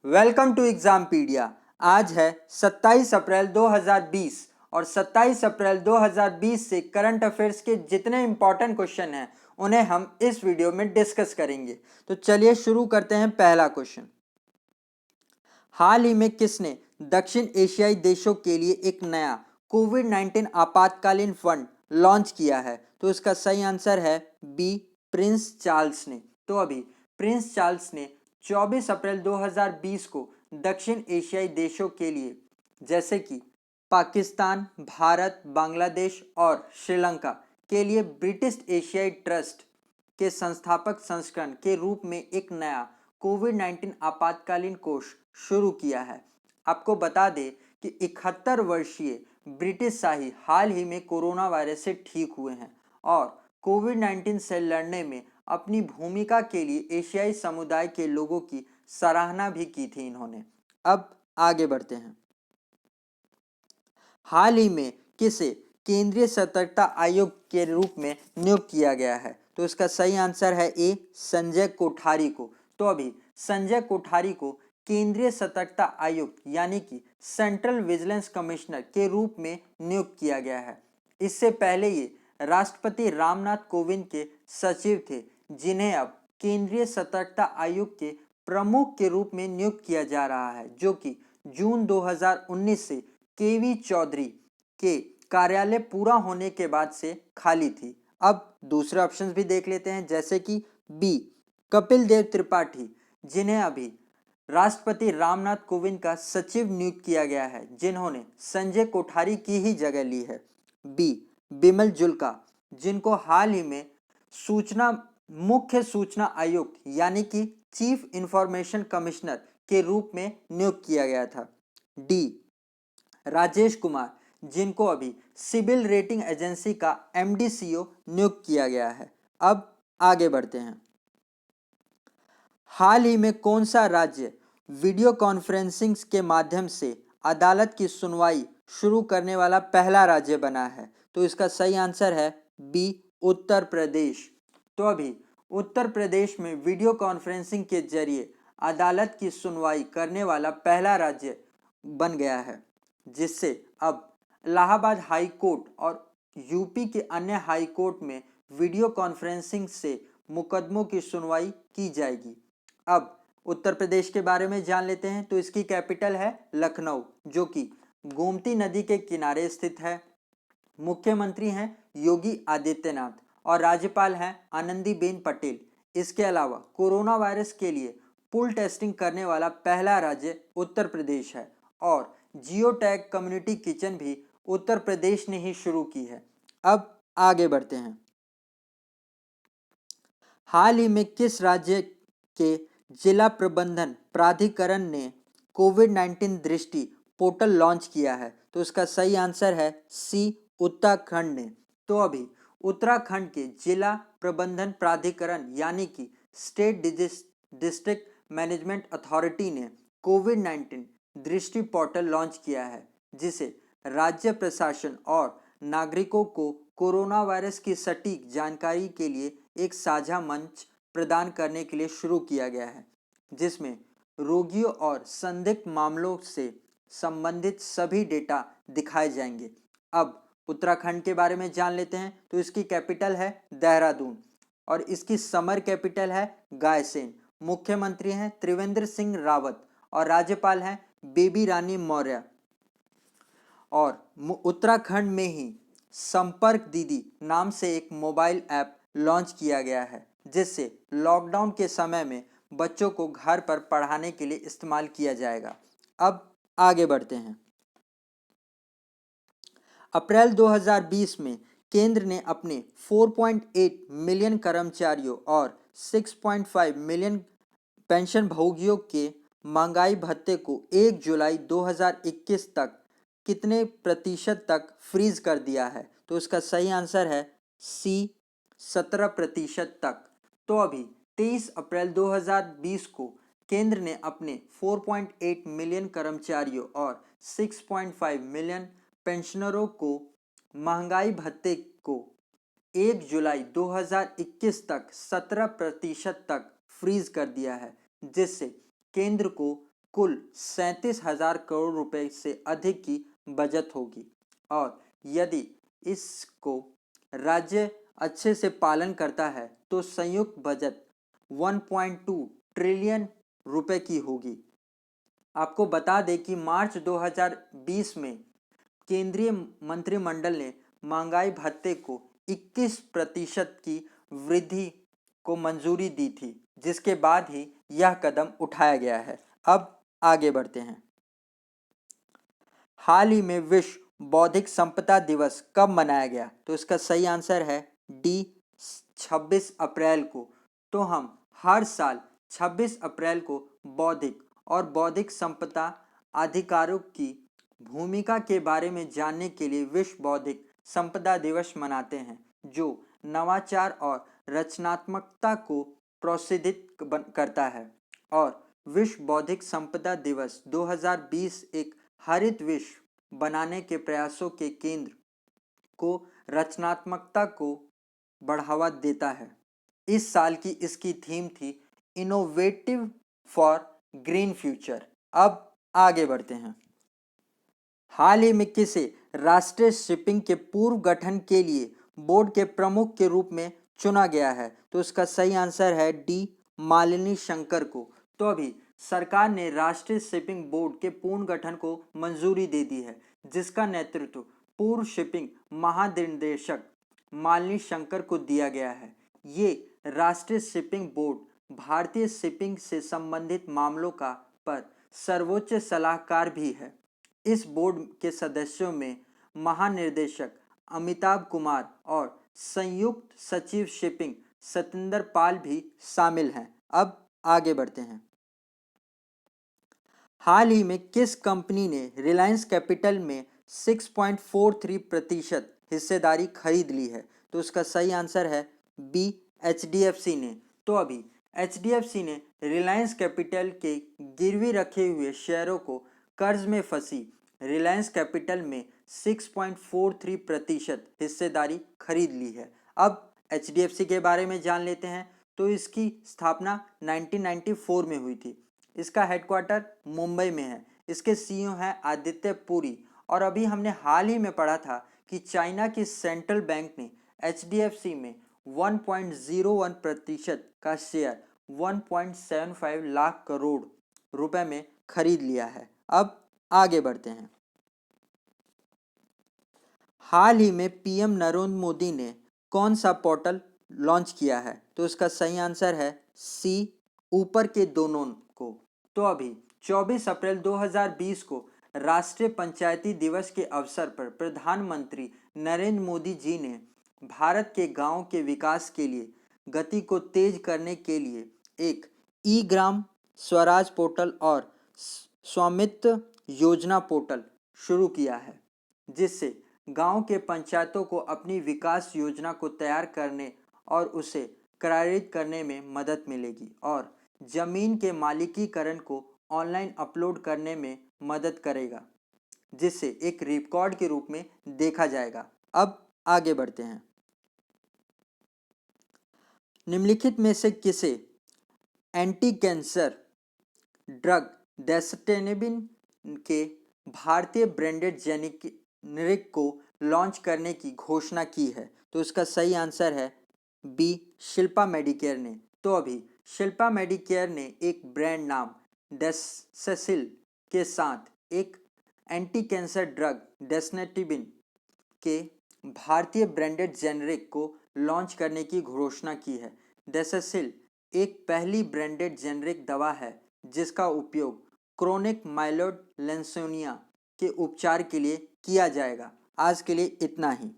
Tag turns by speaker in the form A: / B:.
A: Welcome to एग्जामपीडिया। आज है 27 अप्रैल 2020 और 27 अप्रैल 2020 से करंट अफेयर्स के जितने इंपॉर्टेंट क्वेश्चन हैं उन्हें हम इस वीडियो में डिस्कस करेंगे। तो चलिए शुरू करते हैं। पहला क्वेश्चन, हाल ही में किसने दक्षिण एशियाई देशों के लिए एक नया कोविड-19 आपातकालीन फंड लॉन्च किया है? तो इसका सही आंसर है बी, प्रिंस चार्ल्स ने। तो अभी प्रिंस चार्ल्स ने 24 अप्रैल 2020 को दक्षिण एशियाई देशों के लिए जैसे कि पाकिस्तान, भारत, बांग्लादेश और श्रीलंका के लिए ब्रिटिश एशियाई ट्रस्ट के संस्थापक संस्करण के रूप में एक नया कोविड-19 आपातकालीन कोष शुरू किया है। आपको बता दें कि 71 वर्षीय ब्रिटिश शाही हाल ही में कोरोना वायरस से ठीक हुए हैं और कोविड-19 से लड़ने में अपनी भूमिका के लिए एशियाई समुदाय के लोगों की सराहना भी की थी इन्होंने। अब आगे बढ़ते हैं। हाल ही में किसे केंद्रीय सतर्कता आयोग के रूप में नियुक्त किया गया है? तो इसका सही आंसर है ए, संजय कोठारी को। तो अभी संजय कोठारी को केंद्रीय सतर्कता आयुक्त यानी कि सेंट्रल विजिलेंस कमिश्नर के रूप में नियुक्त किया गया है। इससे पहले ये राष्ट्रपति रामनाथ कोविंद के सचिव थे, जिन्हें अब केंद्रीय सतर्कता आयोग के प्रमुख के रूप में नियुक्त किया जा रहा है, जो कि जून 2019 से केवी चौधरी के कार्यालय पूरा होने के बाद से खाली थी। अब दूसरे ऑप्शंस भी देख लेते हैं, जैसे कि बी, कपिल देव त्रिपाठी, जिन्हें अभी राष्ट्रपति रामनाथ कोविंद का सचिव नियुक्त किया गया है, जिन्होंने संजय कोठारी की ही जगह ली है। बी, बिमल जुल्का, जिनको हाल ही में मुख्य सूचना आयुक्त यानी कि चीफ इंफॉर्मेशन कमिश्नर के रूप में नियुक्त किया गया था। डी, राजेश कुमार, जिनको अभी सिविल रेटिंग एजेंसी का एमडीसीओ नियुक्त किया गया है। अब आगे बढ़ते हैं। हाल ही में कौन सा राज्य वीडियो कॉन्फ्रेंसिंग के माध्यम से अदालत की सुनवाई शुरू करने वाला पहला राज्य बना है? तो इसका सही आंसर है बी, उत्तर प्रदेश। तो अभी उत्तर प्रदेश में वीडियो कॉन्फ्रेंसिंग के जरिए अदालत की सुनवाई करने वाला पहला राज्य बन गया है, जिससे अब इलाहाबाद हाई कोर्ट और यूपी के अन्य हाई कोर्ट में वीडियो कॉन्फ्रेंसिंग से मुकदमों की सुनवाई की जाएगी। अब उत्तर प्रदेश के बारे में जान लेते हैं। तो इसकी कैपिटल है लखनऊ, जो कि गोमती नदी के किनारे स्थित है। मुख्यमंत्री हैं योगी आदित्यनाथ और राज्यपाल हैं आनंदीबेन पटेल। इसके अलावा कोरोना वायरस के लिए पूल टेस्टिंग करने वाला पहला राज्य उत्तर प्रदेश है और जियो टैग कम्युनिटी किचन भी उत्तर प्रदेश ने ही शुरू की है। अब आगे बढ़ते हैं। हाल ही में किस राज्य के जिला प्रबंधन प्राधिकरण ने कोविड-19 दृष्टि पोर्टल लॉन्च किया है? तो इसका सही आंसर है सी, उत्तराखंड ने। तो अभी उत्तराखंड के जिला प्रबंधन प्राधिकरण यानी कि स्टेट डिस्ट्रिक्ट मैनेजमेंट अथॉरिटी ने कोविड-19 दृष्टि पोर्टल लॉन्च किया है, जिसे राज्य प्रशासन और नागरिकों को कोरोना वायरस की सटीक जानकारी के लिए एक साझा मंच प्रदान करने के लिए शुरू किया गया है, जिसमें रोगियों और संदिग्ध मामलों से संबंधित सभी डेटा दिखाए जाएंगे। अब उत्तराखंड के बारे में जान लेते हैं। तो इसकी कैपिटल है देहरादून और इसकी समर कैपिटल है गायसेन। मुख्यमंत्री हैं त्रिवेंद्र सिंह रावत और राज्यपाल हैं बेबी रानी मौर्य। और उत्तराखंड में ही संपर्क दीदी नाम से एक मोबाइल ऐप लॉन्च किया गया है, जिससे लॉकडाउन के समय में बच्चों को घर पर पढ़ाने के लिए इस्तेमाल किया जाएगा। अब आगे बढ़ते हैं। अप्रैल 2020 में केंद्र ने अपने 4.8 मिलियन कर्मचारियों और 6.5 मिलियन पेंशन भोगियों के महंगाई भत्ते को 1 जुलाई 2021 तक कितने प्रतिशत तक फ्रीज कर दिया है? तो इसका सही आंसर है सी, 17% तक। तो अभी 23 अप्रैल 2020 को केंद्र ने अपने 4.8 मिलियन कर्मचारियों और 6.5 मिलियन पेंशनरों को महंगाई भत्ते को 1 जुलाई 2021 तक 17% तक फ्रीज कर दिया है, जिससे केंद्र को कुल 37,000 करोड़ रुपए से अधिक की बचत होगी। और यदि इसको राज्य अच्छे से पालन करता है तो संयुक्त बजट 1.2 ट्रिलियन रुपए की होगी। आपको बता दें कि मार्च 2020 में केंद्रीय मंत्रिमंडल ने महंगाई भत्ते को 21% की वृद्धि को मंजूरी दी थी, जिसके बाद ही यह कदम उठाया गया है। अब आगे बढ़ते हैं। हाल ही में विश्व बौद्धिक संपदा दिवस कब मनाया गया? तो इसका सही आंसर है डी, 26 अप्रैल को। तो हम हर साल 26 अप्रैल को बौद्धिक और बौद्धिक संपदा अधिकारों की भूमिका के बारे में जानने के लिए विश्व बौद्धिक संपदा दिवस मनाते हैं, जो नवाचार और रचनात्मकता को प्रोत्साहित करता है। और विश्व बौद्धिक संपदा दिवस 2020 एक हरित विश्व बनाने के प्रयासों के केंद्र को रचनात्मकता को बढ़ावा देता है। इस साल की इसकी थीम थी इनोवेटिव फॉर ग्रीन फ्यूचर। अब आगे बढ़ते हैं। हाल ही में किसे राष्ट्रीय शिपिंग के पूर्व गठन के लिए बोर्ड के प्रमुख के रूप में चुना गया है? तो इसका सही आंसर है डी, मालिनी शंकर को। तो अभी सरकार ने राष्ट्रीय शिपिंग बोर्ड के पूर्ण गठन को मंजूरी दे दी है, जिसका नेतृत्व पूर्व शिपिंग महानिदेशक मालिनी शंकर को दिया गया है। ये राष्ट्रीय शिपिंग बोर्ड भारतीय शिपिंग से संबंधित मामलों का पर सर्वोच्च सलाहकार भी है। इस बोर्ड के सदस्यों में महानिदेशक अमिताभ कुमार और संयुक्त सचिव शिपिंग सतेंद्र पाल भी शामिल हैं। अब आगे बढ़ते हैं। हाल ही में किस कंपनी ने रिलायंस कैपिटल में 6.43% हिस्सेदारी खरीद ली है? तो इसका सही आंसर है बी, HDFC ने। तो अभी HDFC ने रिलायंस कैपिटल के गिरवी रखे हुए शेयरों को कर्ज में फंसी रिलायंस कैपिटल में 6.43% हिस्सेदारी खरीद ली है। अब HDFC के बारे में जान लेते हैं। तो इसकी स्थापना 1994 में हुई थी। इसका हेडक्वार्टर मुंबई में है। इसके CEO हैं आदित्य पुरी। और अभी हमने हाल ही में पढ़ा था कि चाइना की सेंट्रल बैंक ने HDFC में 1.01% का शेयर 1.75 लाख करोड़ रुपए में खरीद लिया है। अब आगे बढ़ते हैं। हाल ही में PM नरेंद्र मोदी ने कौन सा पोर्टल लॉन्च किया है? तो इसका सही आंसर है सी, ऊपर के दोनों को। तो अभी 24 अप्रैल 2020 को राष्ट्रीय पंचायती दिवस के अवसर पर प्रधानमंत्री नरेंद्र मोदी जी ने भारत के गांवों के विकास के लिए गति को तेज करने के लिए एक ई-ग्राम स्वराज पोर्टल और स्वामित्व योजना पोर्टल शुरू किया है, जिससे गांव के पंचायतों को अपनी विकास योजना को तैयार करने और उसे क्रियान्वित करने में मदद मिलेगी और जमीन के मालिकीकरण को ऑनलाइन अपलोड करने में मदद करेगा, जिसे एक रिकॉर्ड के रूप में देखा जाएगा। अब आगे बढ़ते हैं। निम्नलिखित में से किसे एंटी कैंसर ड्रग डेस्टेनेबिन के भारतीय ब्रांडेड जेनेरिक को लॉन्च करने की घोषणा की है? तो इसका सही आंसर है बी, शिल्पा मेडिकेयर ने। तो अभी शिल्पा मेडिकेयर ने एक ब्रांड नाम डेसेसिल के साथ एक एंटी कैंसर ड्रग डेस्टेनेबिन के भारतीय ब्रांडेड जेनेरिक को लॉन्च करने की घोषणा की है। डेसेसिल एक पहली ब्रांडेड जेनेरिक दवा है जिसका उपयोग क्रोनिक माइलोइड ल्यूकेमिया के उपचार के लिए किया जाएगा। आज के लिए इतना ही।